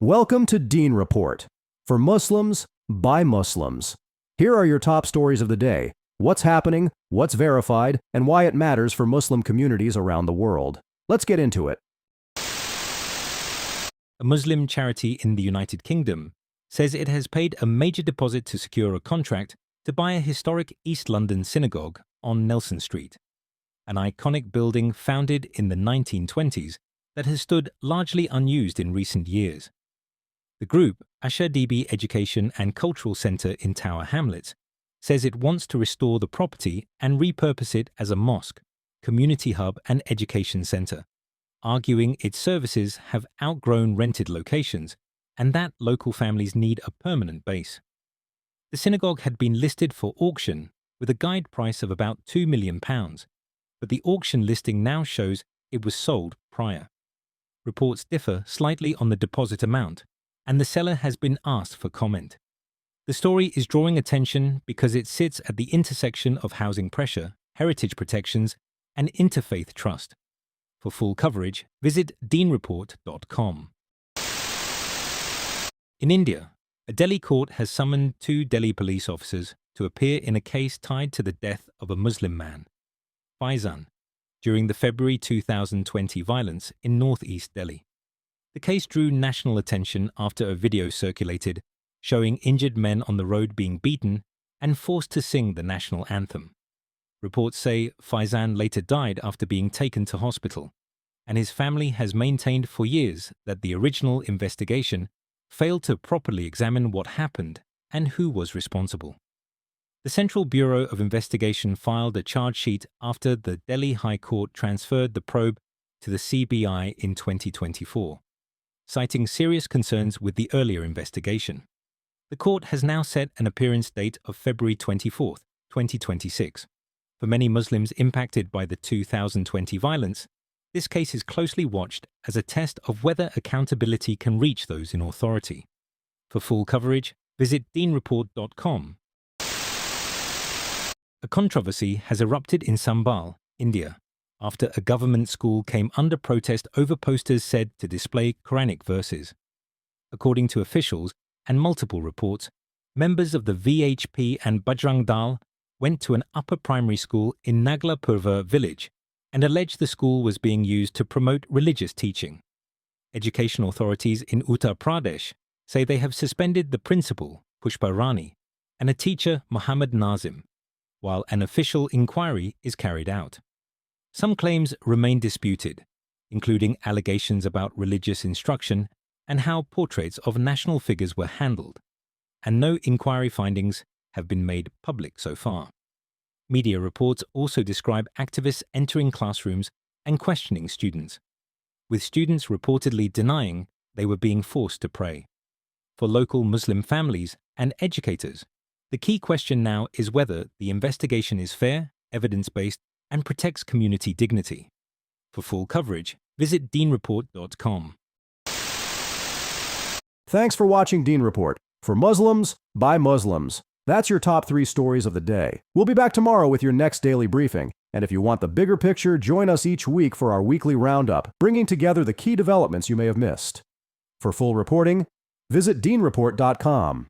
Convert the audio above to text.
Welcome to DeenReport. For Muslims, by Muslims. Here are your top stories of the day, what's happening, what's verified, and why it matters for Muslim communities around the world. Let's get into it. A Muslim charity in the United Kingdom says it has paid a major deposit to secure a contract to buy a historic East London synagogue on Nelson Street, an iconic building founded in the 1920s that has stood largely unused in recent years. The group, Asher DB Education and Cultural Centre in Tower Hamlets, says it wants to restore the property and repurpose it as a mosque, community hub and education centre, arguing its services have outgrown rented locations and that local families need a permanent base. The synagogue had been listed for auction with a guide price of about £2 million, but the auction listing now shows it was sold prior. Reports differ slightly on the deposit amount, and the seller has been asked for comment. The story is drawing attention because it sits at the intersection of housing pressure, heritage protections, and interfaith trust. For full coverage, visit DeenReport.com. In India, a Delhi court has summoned 2 Delhi police officers to appear in a case tied to the death of a Muslim man, Faizan, during the February 2020 violence in northeast Delhi. The case drew national attention after a video circulated showing injured men on the road being beaten and forced to sing the national anthem. Reports say Faizan later died after being taken to hospital, and his family has maintained for years that the original investigation failed to properly examine what happened and who was responsible. The Central Bureau of Investigation filed a charge sheet after the Delhi High Court transferred the probe to the CBI in 2024. Citing serious concerns with the earlier investigation. The court has now set an appearance date of February 24, 2026. For many Muslims impacted by the 2020 violence, this case is closely watched as a test of whether accountability can reach those in authority. For full coverage, visit DeenReport.com. A controversy has erupted in Sambal, India, after a government school came under protest over posters said to display Quranic verses. According to officials and multiple reports, members of the VHP and Bajrang Dal went to an upper primary school in Nagla Purva village and alleged the school was being used to promote religious teaching. Education authorities in Uttar Pradesh say they have suspended the principal, Pushpa Rani, and a teacher, Muhammad Nazim, while an official inquiry is carried out. Some claims remain disputed, including allegations about religious instruction and how portraits of national figures were handled, and no inquiry findings have been made public so far. Media reports also describe activists entering classrooms and questioning students, with students reportedly denying they were being forced to pray. For local Muslim families and educators, the key question now is whether the investigation is fair, evidence-based, and protects community dignity. For full coverage, visit DeenReport.com. Thanks for watching DeenReport. For Muslims, by Muslims. That's your top 3 stories of the day. We'll be back tomorrow with your next daily briefing. And if you want the bigger picture, join us each week for our weekly roundup, bringing together the key developments you may have missed. For full reporting, visit DeenReport.com.